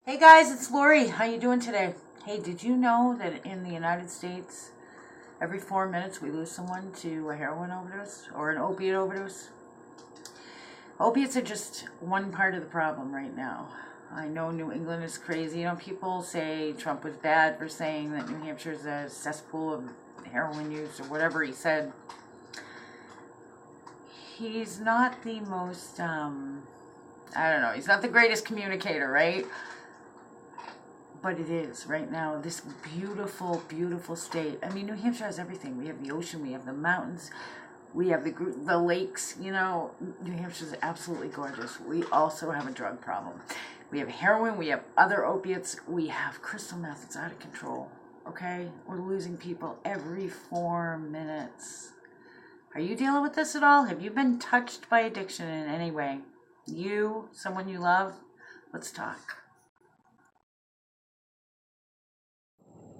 Hey guys, it's Lori. How you doing today? Hey, did you know that in the United States, every 4 minutes we lose someone to a heroin overdose or an opiate overdose? Opiates are just one part of the problem right now. I know New England is crazy. People say Trump was bad for saying that New Hampshire is a cesspool of heroin use or whatever he said. He's not the most, I don't know, he's not the greatest communicator, right? But it is right now, this beautiful, beautiful state. I mean, New Hampshire has everything. We have the ocean, we have the mountains, we have the lakes. New Hampshire is absolutely gorgeous. We also have a drug problem. We have heroin, we have other opiates, we have crystal meth. It's out of control. Okay, we're losing people every 4 minutes. Are you dealing with this at all? Have you been touched by addiction in any way? You, someone you love? Let's talk.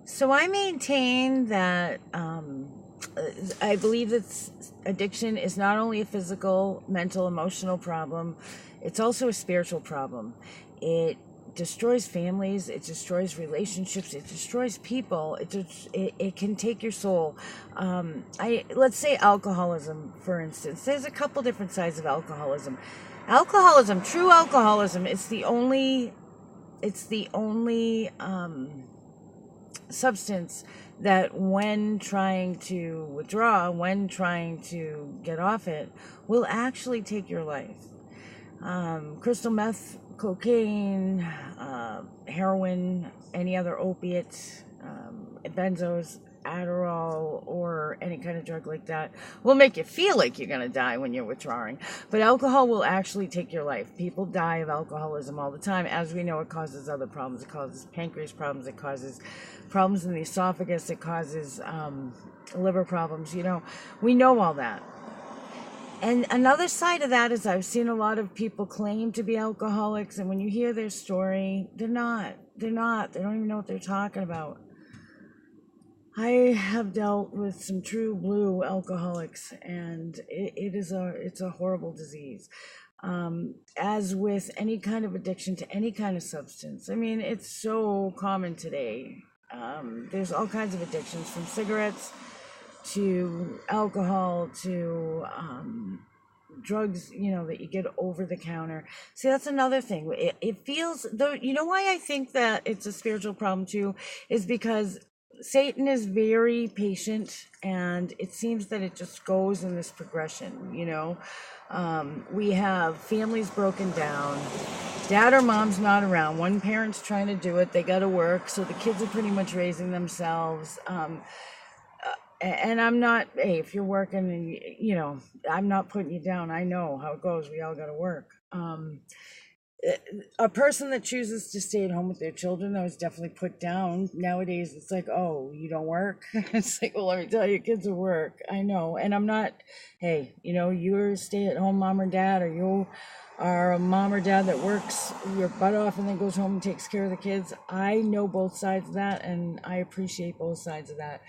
So I maintain that I believe that addiction is not only a physical, mental, emotional problem, it's also a spiritual problem. It destroys families, it destroys relationships, it destroys people. It can take your soul. Let's say alcoholism, for instance. There's a couple different sides of alcoholism. Alcoholism, true alcoholism, it's the only substance that when trying to withdraw, when trying to get off it, will actually take your life. Crystal meth, cocaine, heroin, any other opiate, benzos, Adderall, or any kind of drug like that will make you feel like you're going to die when you're withdrawing. But alcohol will actually take your life. People die of alcoholism all the time. As we know, it causes other problems. It causes pancreas problems. It causes problems in the esophagus. It causes liver problems. We know all that. And another side of that is I've seen a lot of people claim to be alcoholics, and when you hear their story, they're not. They're not. They don't even know what they're talking about. I have dealt with some true blue alcoholics, and it's a horrible disease. As with any kind of addiction to any kind of substance, I mean, it's so common today. There's all kinds of addictions, from cigarettes to alcohol to drugs, that you get over the counter. See, that's another thing. It feels, though, why I think that it's a spiritual problem too, is because Satan is very patient, and it seems that it just goes in this progression. We have families broken down, dad or mom's not around, one parent's trying to do it, they got to work, so the kids are pretty much raising themselves. And I'm not, hey, if you're working and, I'm not putting you down. I know how it goes. We all got to work. A person that chooses to stay at home with their children, I was definitely put down. Nowadays, it's like, oh, you don't work? It's like, well, let me tell you, kids will work. I know. And I'm not, hey, you're a stay-at-home mom or dad, or you are a mom or dad that works your butt off and then goes home and takes care of the kids. I know both sides of that, and I appreciate both sides of that.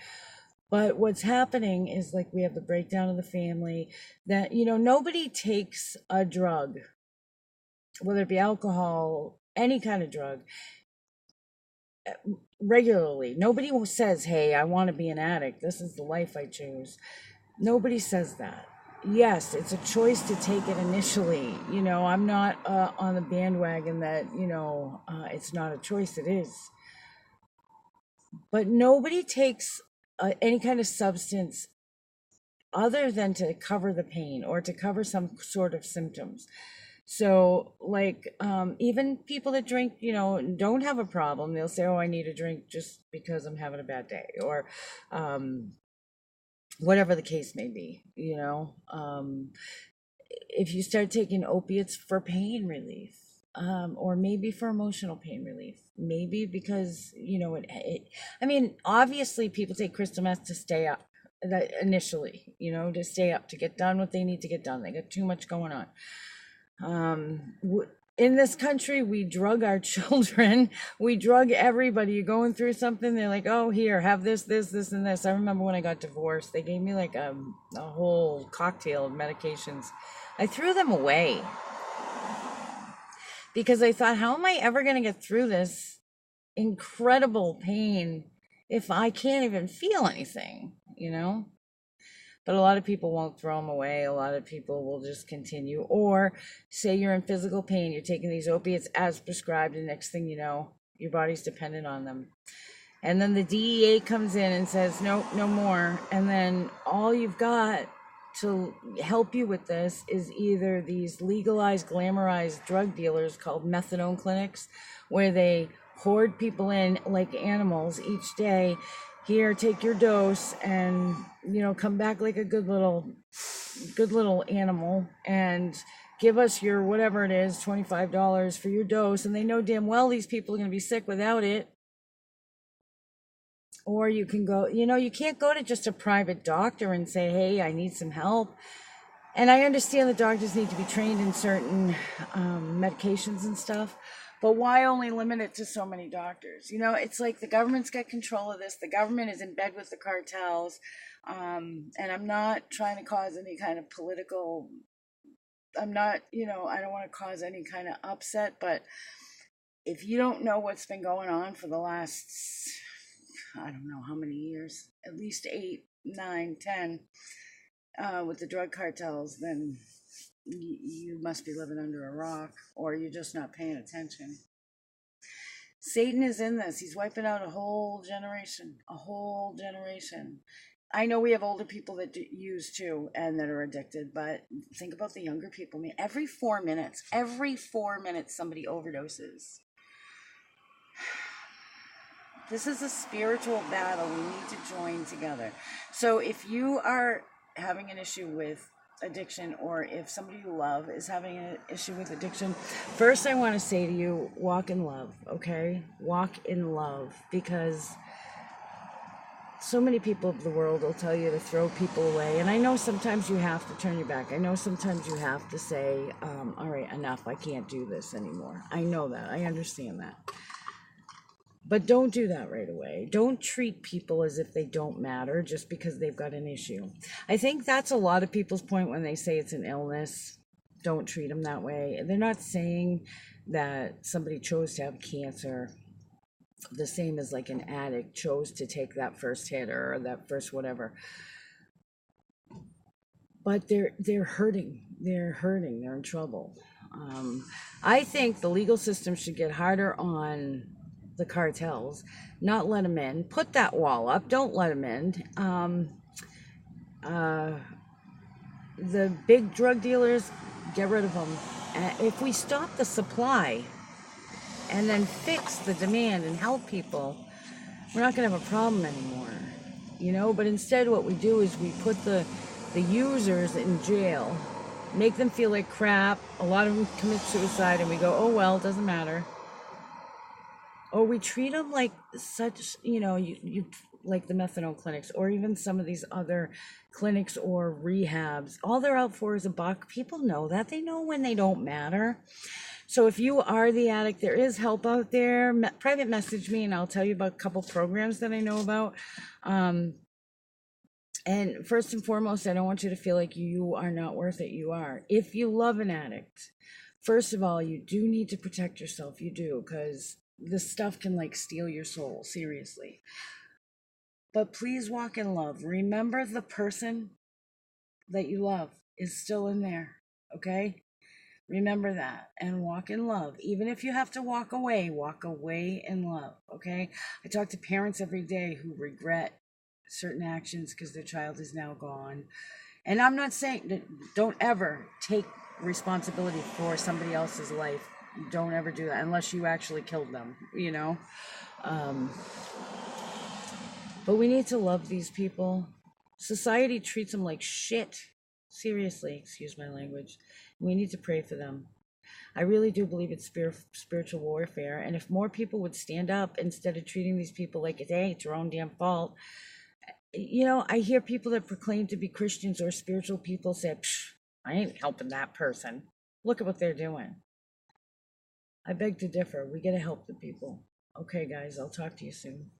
But what's happening is, like, we have the breakdown of the family, that, nobody takes a drug, whether it be alcohol, any kind of drug, regularly. Nobody says, hey, I want to be an addict. This is the life I choose. Nobody says that. Yes, it's a choice to take it initially. I'm not on the bandwagon that, it's not a choice. It is. But nobody takes any kind of substance other than to cover the pain or to cover some sort of symptoms. So, like, even people that drink, don't have a problem, they'll say, oh, I need a drink just because I'm having a bad day, or whatever the case may be. If you start taking opiates for pain relief, or maybe for emotional pain relief, maybe because, I mean, obviously people take crystal meth to stay up, that initially, to stay up, to get done what they need to get done. They got too much going on. In this country, we drug our children. We drug everybody. You're going through something, they're like, oh, here, have this, and this. I remember when I got divorced, they gave me like a whole cocktail of medications. I threw them away because I thought, how am I ever going to get through this incredible pain if I can't even feel anything, you know? But a lot of people won't throw them away. A lot of people will just continue. Or say you're in physical pain, you're taking these opiates as prescribed, and next thing you know, your body's dependent on them. And then the DEA comes in and says, no, no more. And then all you've got to help you with this is either these legalized, glamorized drug dealers called methadone clinics, where they hoard people in like animals each day. Here, take your dose, and come back like a good little animal, and give us your whatever it is, $25 for your dose. And they know damn well these people are going to be sick without it. Or you can go, you can't go to just a private doctor and say, hey, I need some help. And I understand the doctors need to be trained in certain medications and stuff, but why only limit it to so many doctors? It's like the government's got control of this. The government is in bed with the cartels. And I'm not trying to cause any kind of political, I'm not, I don't want to cause any kind of upset, but if you don't know what's been going on for the last, I don't know how many years, at least 8, 9, 10, with the drug cartels, then you must be living under a rock, or you're just not paying attention. Satan is in this. He's wiping out a whole generation. I know we have older people that use too and that are addicted, but think about the younger people. I mean, every 4 minutes somebody overdoses. This is a spiritual battle we need to join together. So if you are having an issue with addiction, or if somebody you love is having an issue with addiction, first I want to say to you, walk in love, okay? Walk in love, because so many people of the world will tell you to throw people away. And I know sometimes you have to turn your back. I know sometimes you have to say, all right, enough, I can't do this anymore. I know that. I understand that. But don't do that right away. Don't treat people as if they don't matter just because they've got an issue. I think that's a lot of people's point when they say it's an illness. Don't treat them that way. They're not saying that somebody chose to have cancer the same as like an addict chose to take that first hit or that first whatever. But they're hurting. They're in trouble. I think the legal system should get harder on the cartels, not let them in. Put that wall up. Don't let them in. The big drug dealers, get rid of them. If we stop the supply and then fix the demand and help people, we're not going to have a problem anymore. But instead what we do is we put the users in jail, make them feel like crap. A lot of them commit suicide, and we go, oh well, it doesn't matter. Or we treat them like such, you like the methadone clinics, or even some of these other clinics or rehabs. All they're out for is a buck. People know that. They know when they don't matter. So if you are the addict, there is help out there. Private message me and I'll tell you about a couple programs that I know about. And first and foremost, I don't want you to feel like you are not worth it. You are. If you love an addict, first of all, you do need to protect yourself. You do, because this stuff can like steal your soul, seriously. But please walk in love. Remember, the person that you love is still in there, okay? Remember that, and walk in love. Even if you have to walk away in love, okay? I talk to parents every day who regret certain actions because their child is now gone. And I'm not saying that don't ever take responsibility for somebody else's life. Don't ever do that unless you actually killed them, But we need to love these people. Society treats them like shit. Seriously, excuse my language. We need to pray for them. I really do believe it's spiritual warfare. And if more people would stand up instead of treating these people like, hey, it's your own damn fault. I hear people that proclaim to be Christians or spiritual people say, I ain't helping that person. Look at what they're doing. I beg to differ. We got to help the people. Okay, guys, I'll talk to you soon.